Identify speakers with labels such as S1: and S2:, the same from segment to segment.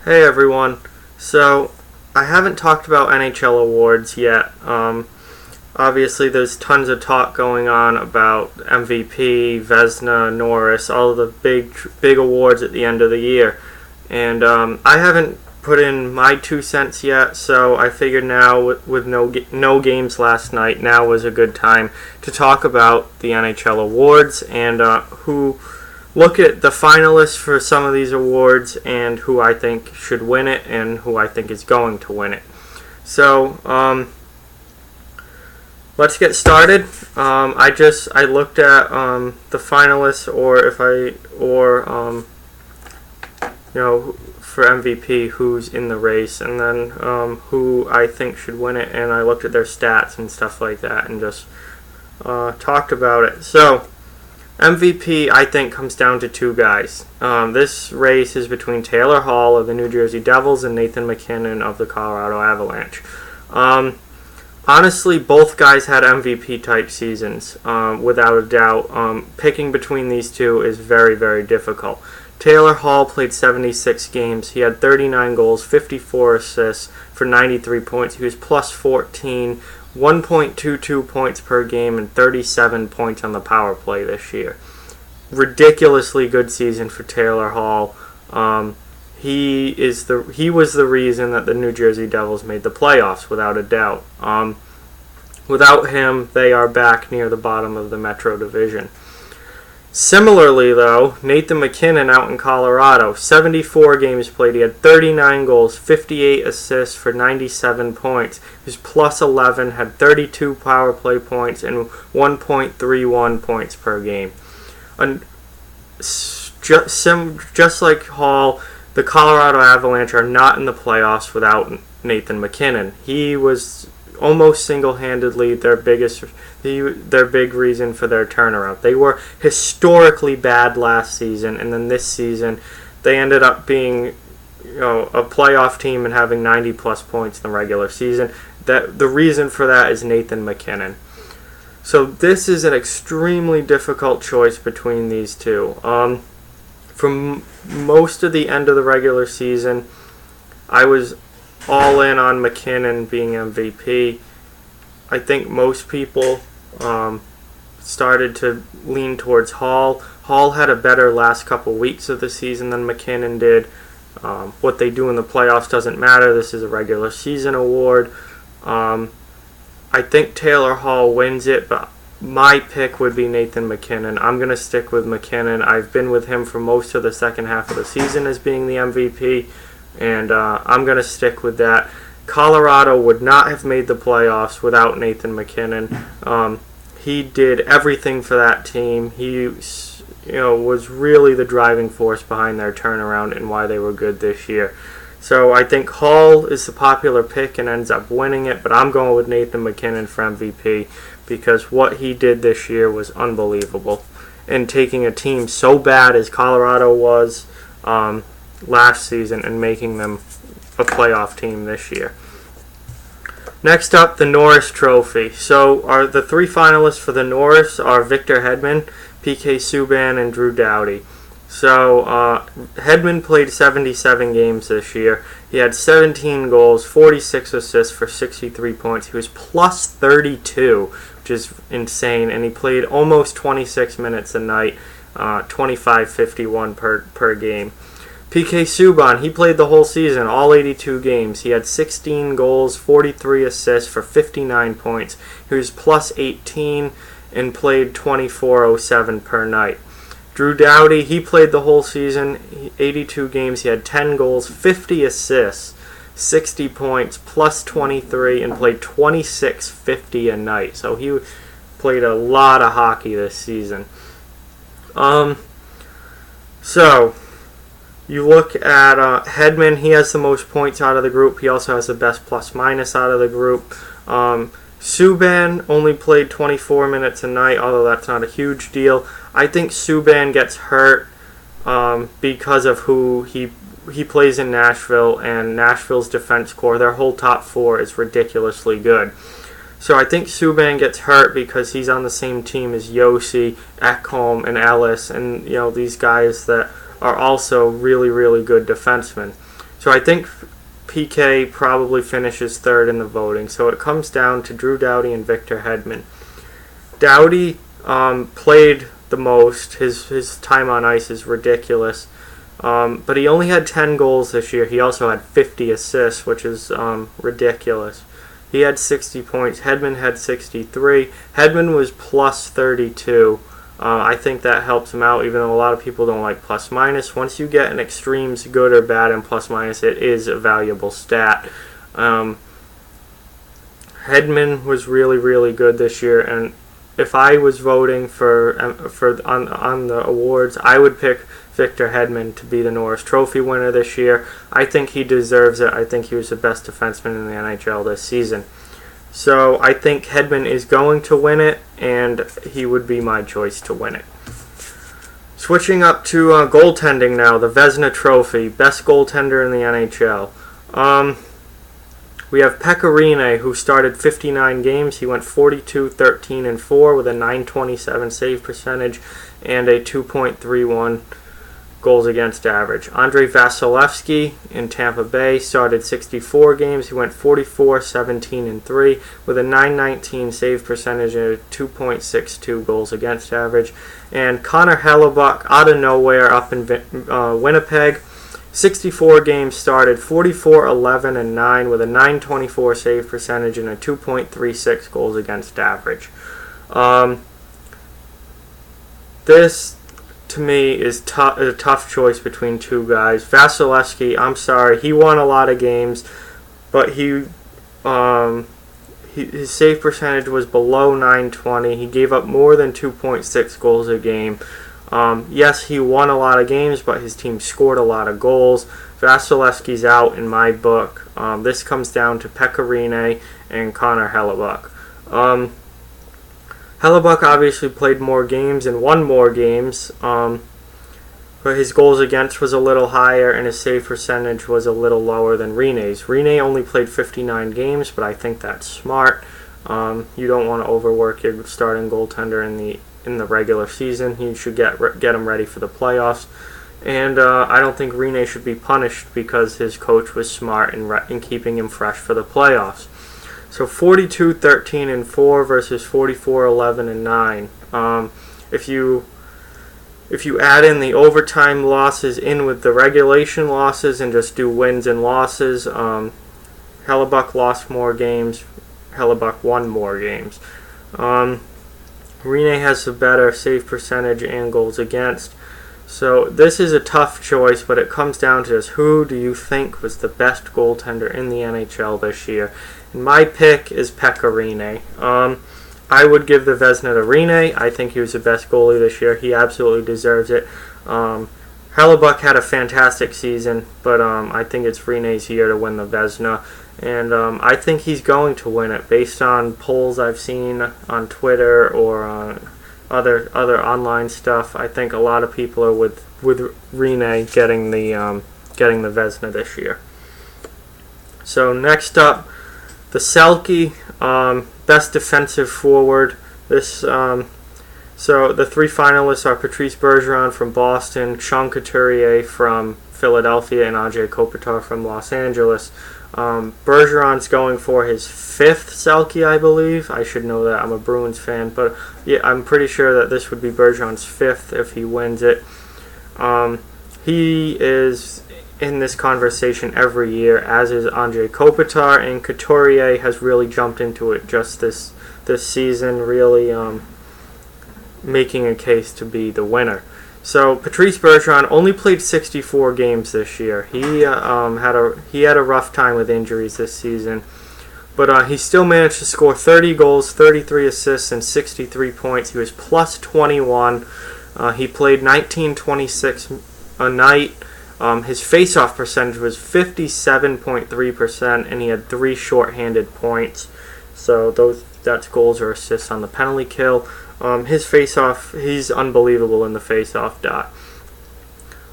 S1: Hey everyone. So, I haven't talked about NHL awards yet. Obviously, there's tons of talk going on about MVP, Vezina, Norris, all of the big awards at the end of the year. And I haven't put in my 2 cents yet, so I figured now, with no games last night, now was a good time to talk about the NHL awards and who. Look at the finalists for some of these awards and who I think should win it and who I think is going to win it. So let's get started. I looked at the finalists for MVP who's in the race, and then who I think should win it, and I looked at their stats and stuff like that and just talked about it. So MVP, I think, comes down to two guys. This race is between Taylor Hall of the New Jersey Devils and Nathan MacKinnon of the Colorado Avalanche. Honestly, both guys had MVP-type seasons, without a doubt. Picking between these two is very, very difficult. Taylor Hall played 76 games. He had 39 goals, 54 assists for 93 points. He was plus 14, 1.22 points per game, and 37 points on the power play this year. Ridiculously good season for Taylor Hall. He was the reason that the New Jersey Devils made the playoffs, without a doubt. Without him, they are back near the bottom of the Metro Division. Similarly, though, Nathan MacKinnon out in Colorado, 74 games played. He had 39 goals, 58 assists for 97 points. He was plus 11, had 32 power play points, and 1.31 points per game. And just like Hall, the Colorado Avalanche are not in the playoffs without Nathan MacKinnon. He was almost single-handedly their big reason for their turnaround. They were historically bad last season, and then this season they ended up being a playoff team and having 90-plus points in the regular season. The reason for that is Nathan MacKinnon. So this is an extremely difficult choice between these two. For most of the end of the regular season, I was all in on MacKinnon being MVP. I think most people started to lean towards Hall. Hall had a better last couple weeks of the season than MacKinnon did. What they do in the playoffs doesn't matter. This is a regular season award. I think Taylor Hall wins it, but my pick would be Nathan MacKinnon. I'm going to stick with MacKinnon. I've been with him for most of the second half of the season as being the MVP, and I'm going to stick with that. Colorado would not have made the playoffs without Nathan MacKinnon. He did everything for that team. He was really the driving force behind their turnaround and why they were good this year. So I think Hall is the popular pick and ends up winning it, but I'm going with Nathan MacKinnon for MVP because what he did this year was unbelievable. And taking a team so bad as Colorado was last season and making them a playoff team this year. Next up, the Norris Trophy. So the three finalists for the Norris are Victor Hedman, PK Subban, and Drew Doughty. So Hedman played 77 games this year. He had 17 goals, 46 assists for 63 points. He was plus 32, which is insane, and he played almost 26 minutes a night, 25.51 per game. PK Subban, he played the whole season, all 82 games. He had 16 goals, 43 assists for 59 points. He was plus 18 and played 24.07 per night. Drew Doughty, he played the whole season, 82 games. He had 10 goals, 50 assists, 60 points, plus 23, and played 26.50 a night. So he played a lot of hockey this season. So you look at Hedman, he has the most points out of the group. He also has the best plus-minus out of the group. Subban only played 24 minutes a night, although that's not a huge deal. I think Subban gets hurt because of who he plays in Nashville, and Nashville's defense core, their whole top four is ridiculously good. So I think Subban gets hurt because he's on the same team as Yossi, Ekholm, and Ellis, and these guys that are also really, really good defensemen. So I think PK probably finishes third in the voting. So it comes down to Drew Doughty and Victor Hedman. Doughty played the most. His time on ice is ridiculous. But he only had 10 goals this year. He also had 50 assists, which is ridiculous. He had 60 points. Hedman had 63. Hedman was plus 32. I think that helps him out, even though a lot of people don't like plus minus. Once you get an extremes, good or bad, and plus minus, it is a valuable stat. Hedman was really, really good this year, and if I was voting on the awards, I would pick Victor Hedman to be the Norris Trophy winner this year. I think he deserves it. I think he was the best defenseman in the NHL this season. So I think Hedman is going to win it, and he would be my choice to win it. Switching up to goaltending now, the Vezina Trophy, best goaltender in the NHL. We have Pekka Rinne, who started 59 games. He went 42, 13, and 4 with a .927 save percentage and a 2.31 goals against average. Andrei Vasilevsky in Tampa Bay started 64 games. He went 44, 17, and 3 with a .919 save percentage and a 2.62 goals against average. And Connor Hellebuyck, out of nowhere, up in Winnipeg, 64 games started, 44, 11, and 9 with a .924 save percentage and a 2.36 goals against average. This, to me, is a tough choice between two guys. Vasilevsky, I'm sorry, he won a lot of games, but his save percentage was below .920. He gave up more than 2.6 goals a game. Yes, he won a lot of games, but his team scored a lot of goals. Vasilevsky's out in my book. This comes down to Pekka Rinne and Connor Hellebuyck. Hellebuyck obviously played more games and won more games, but his goals against was a little higher and his save percentage was a little lower than Rinne's. Rinne only played 59 games, but I think that's smart. You don't want to overwork your starting goaltender in the regular season. You should get him ready for the playoffs. And I don't think Rinne should be punished because his coach was smart in keeping him fresh for the playoffs. So 42, 13, and 4 versus 44, 11, and 9. If you add in the overtime losses in with the regulation losses and just do wins and losses, Hellebuyck lost more games. Hellebuyck won more games. Rinne has a better save percentage and goals against. So this is a tough choice, but it comes down to just who do you think was the best goaltender in the NHL this year. And my pick is Pekka Rinne. I would give the Vezina to Rinne. I think he was the best goalie this year. He absolutely deserves it. Hellebuyck had a fantastic season, but I think it's Rinne's year to win the Vezina. And I think he's going to win it based on polls I've seen on Twitter or other online stuff. I think a lot of people are with Rinne getting the Vezina this year. So next up, the Selke, best defensive forward. So the three finalists are Patrice Bergeron from Boston, Sean Couturier from Philadelphia, and Anze Kopitar from Los Angeles. Bergeron's going for his fifth Selke, I believe. I should know that. I'm a Bruins fan, but yeah, I'm pretty sure that this would be Bergeron's fifth if he wins it. He is in this conversation every year, as is Anze Kopitar, and Couturier has really jumped into it just this season, really making a case to be the winner. So Patrice Bergeron only played 64 games this year. He had a rough time with injuries this season, but he still managed to score 30 goals, 33 assists, and 63 points. He was plus 21. He played 19.26 a night. His face-off percentage was 57.3%, and he had 3 short-handed points. So that's goals or assists on the penalty kill. His face-off, he's unbelievable in the face-off dot.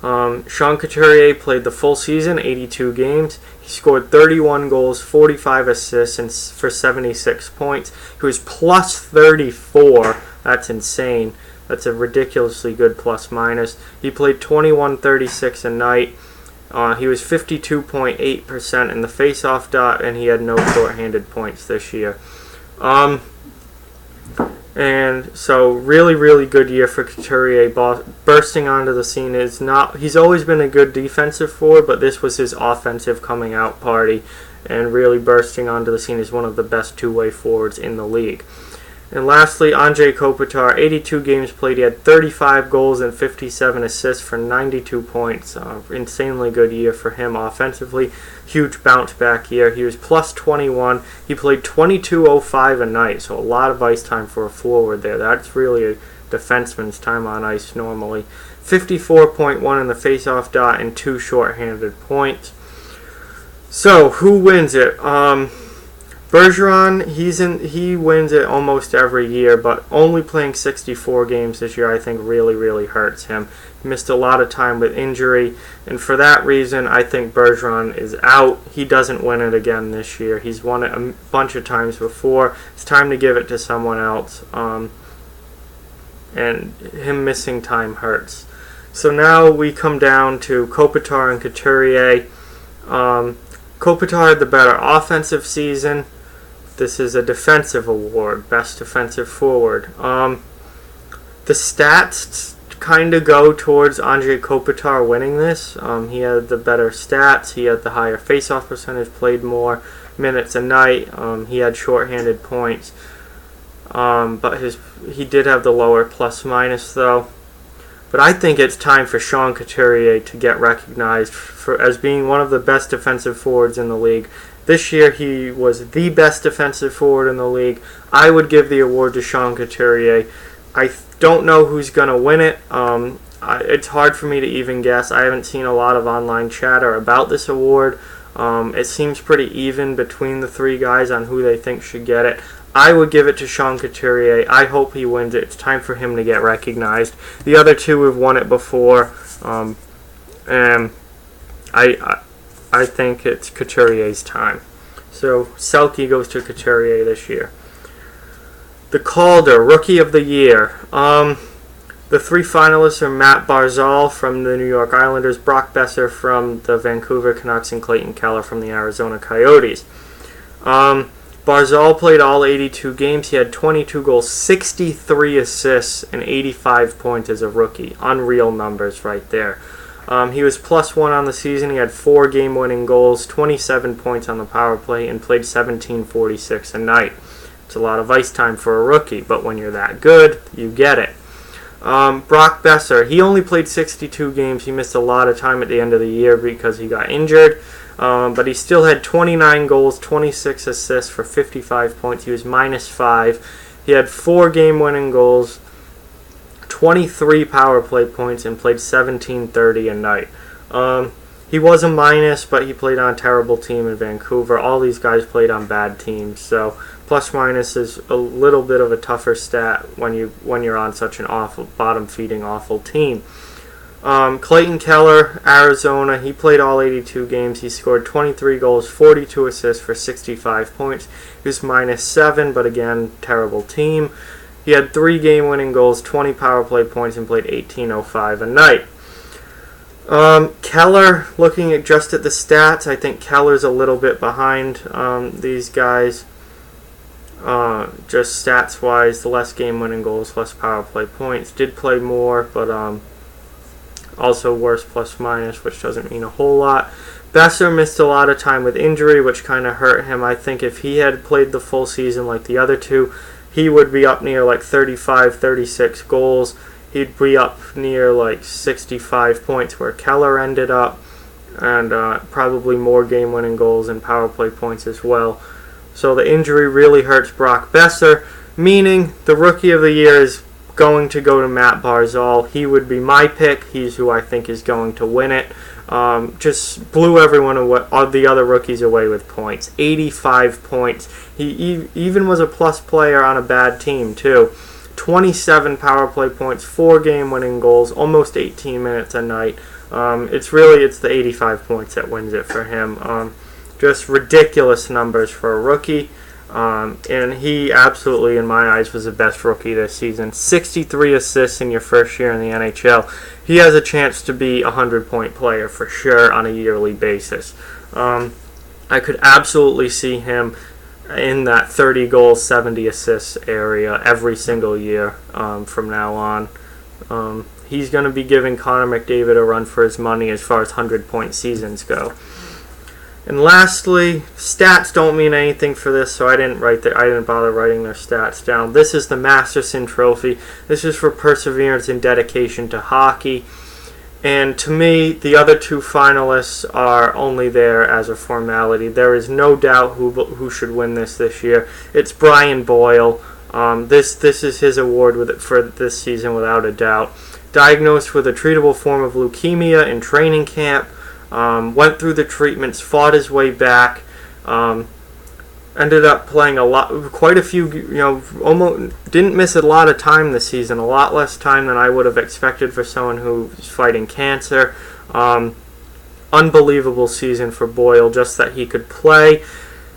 S1: Sean Couturier played the full season, 82 games. He scored 31 goals, 45 assists, and for 76 points. He was plus 34. That's insane. That's a ridiculously good plus-minus. He played 21.36 a night. He was 52.8% in the faceoff dot, and he had no shorthanded points this year. And so really, really good year for Couturier. Bursting onto the scene he's always been a good defensive forward, but this was his offensive coming out party, and really bursting onto the scene as one of the best two-way forwards in the league. And lastly, Anze Kopitar, 82 games played. He had 35 goals and 57 assists for 92 points. Insanely good year for him offensively. Huge bounce back year. He was plus 21. He played 22.05 a night, so a lot of ice time for a forward there. That's really a defenseman's time on ice normally. 54.1 in the faceoff dot and 2 shorthanded points. So, who wins it? Bergeron, he wins it almost every year, but only playing 64 games this year I think really, really hurts him. He missed a lot of time with injury, and for that reason I think Bergeron is out. He doesn't win it again this year. He's won it a bunch of times before. It's time to give it to someone else, and him missing time hurts. So now we come down to Kopitar and Couturier. Kopitar had the better offensive season. This is a defensive award, best defensive forward. The stats kind of go towards Anze Kopitar winning this. He had the better stats. He had the higher faceoff percentage, played more minutes a night. He had shorthanded points. But he did have the lower plus-minus, though. But I think it's time for Sean Couturier to get recognized as being one of the best defensive forwards in the league. This year he was the best defensive forward in the league. I would give the award to Sean Couturier. I don't know who's going to win it. It's hard for me to even guess. I haven't seen a lot of online chatter about this award. It seems pretty even between the three guys on who they think should get it. I would give it to Sean Couturier. I hope he wins it. It's time for him to get recognized. The other two have won it before, and I think it's Couturier's time. So Selke goes to Couturier this year. The Calder, Rookie of the Year. The three finalists are Matt Barzal from the New York Islanders, Brock Besser from the Vancouver Canucks, and Clayton Keller from the Arizona Coyotes. Barzal played all 82 games. He had 22 goals, 63 assists, and 85 points as a rookie. Unreal numbers right there. He was +1 on the season. He had 4 game-winning goals, 27 points on the power play, and played 17:46 a night. It's a lot of ice time for a rookie, but when you're that good, you get it. Brock Besser, he only played 62 games. He missed a lot of time at the end of the year because he got injured, but he still had 29 goals, 26 assists for 55 points. He was -5. He had 4 game-winning goals, 23 power play points, and played 17:30 a night. He was a minus, but he played on a terrible team in Vancouver. All these guys played on bad teams, so plus-minus is a little bit of a tougher stat when you're on such an awful, bottom-feeding awful team. Clayton Keller, Arizona, he played all 82 games. He scored 23 goals, 42 assists for 65 points. He was -7, but again, terrible team. He had 3 game-winning goals, 20 power play points, and played 18:05 a night. Keller, looking at just at the stats, I think Keller's a little bit behind these guys. Just stats-wise, the less game-winning goals, less power play points. Did play more, but also worse plus-minus, which doesn't mean a whole lot. Besser missed a lot of time with injury, which kind of hurt him. I think if he had played the full season like the other two, he would be up near like 35, 36 goals. He'd be up near like 65 points where Keller ended up, and probably more game-winning goals and power play points as well. So the injury really hurts Brock Besser, meaning the Rookie of the Year is going to go to Matt Barzal. He would be my pick. He's who I think is going to win it. Just blew everyone away, all the other rookies away with points. 85 points. He even was a plus player on a bad team, too. 27 power play points, 4 game-winning goals, almost 18 minutes a night. It's the 85 points that wins it for him. Just ridiculous numbers for a rookie. And he absolutely, in my eyes, was the best rookie this season. 63 assists in your first year in the NHL. He has a chance to be a 100-point player for sure on a yearly basis. I could absolutely see him in that 30 goals, 70 assists area every single year from now on. He's going to be giving Connor McDavid a run for his money as far as 100-point seasons go. And lastly, stats don't mean anything for this, so I didn't bother writing their stats down. This is the Masterson Trophy. This is for perseverance and dedication to hockey. And to me, the other two finalists are only there as a formality. There is no doubt who should win this year. It's Brian Boyle. This is his award for this season without a doubt. Diagnosed with a treatable form of leukemia in training camp. Went through the treatments, fought his way back, ended up playing quite a few, almost didn't miss a lot of time this season, a lot less time than I would have expected for someone who's fighting cancer. Unbelievable season for Boyle, just that he could play.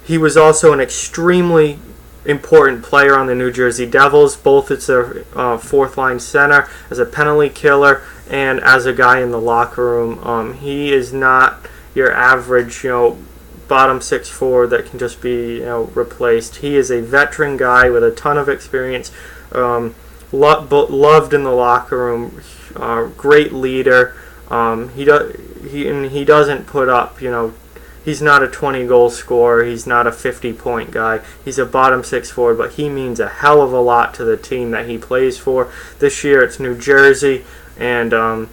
S1: He was also an extremely important player on the New Jersey Devils, both as a fourth-line center, as a penalty killer, and as a guy in the locker room. He is not your average, bottom six forward that can just be, replaced. He is a veteran guy with a ton of experience, loved in the locker room, great leader. He doesn't put up, he's not a 20-goal scorer. He's not a 50-point guy. He's a bottom six forward, but he means a hell of a lot to the team that he plays for. This year it's New Jersey, and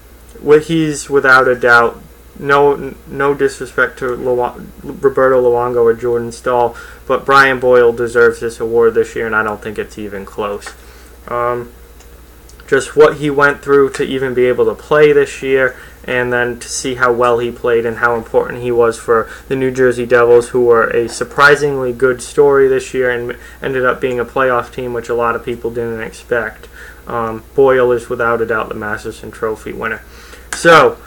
S1: he's without a doubt, no disrespect to Roberto Luongo or Jordan Staal, but Brian Boyle deserves this award this year, and I don't think it's even close. Just what he went through to even be able to play this year, and then to see how well he played and how important he was for the New Jersey Devils, who were a surprisingly good story this year and ended up being a playoff team, which a lot of people didn't expect. Boyle is without a doubt the Masterson Trophy winner. So,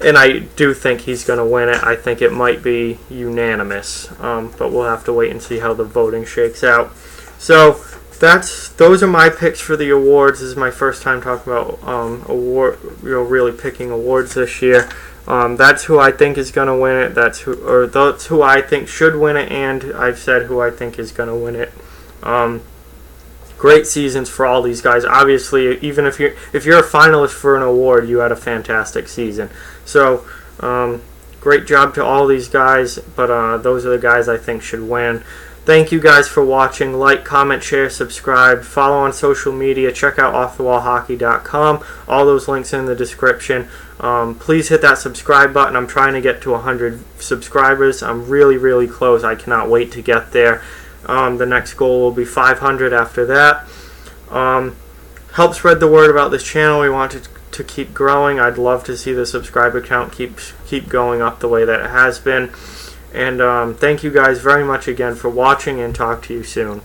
S1: and I do think he's going to win it. I think it might be unanimous, but we'll have to wait and see how the voting shakes out. So, those are my picks for the awards. This is my first time talking about really picking awards this year. That's who I think is going to win it. That's who I think should win it, and I've said who I think is going to win it. Great seasons for all these guys. Obviously, even if you're a finalist for an award, you had a fantastic season. So, great job to all these guys. But those are the guys I think should win. Thank you guys for watching. Like, comment, share, subscribe. Follow on social media. Check out offthewallhockey.com. All those links in the description. Please hit that subscribe button. I'm trying to get to 100 subscribers. I'm really, really close. I cannot wait to get there. The next goal will be 500 after that. Help spread the word about this channel. We want to keep growing. I'd love to see the subscriber count keep going up the way that it has been. And thank you guys very much again for watching, and talk to you soon.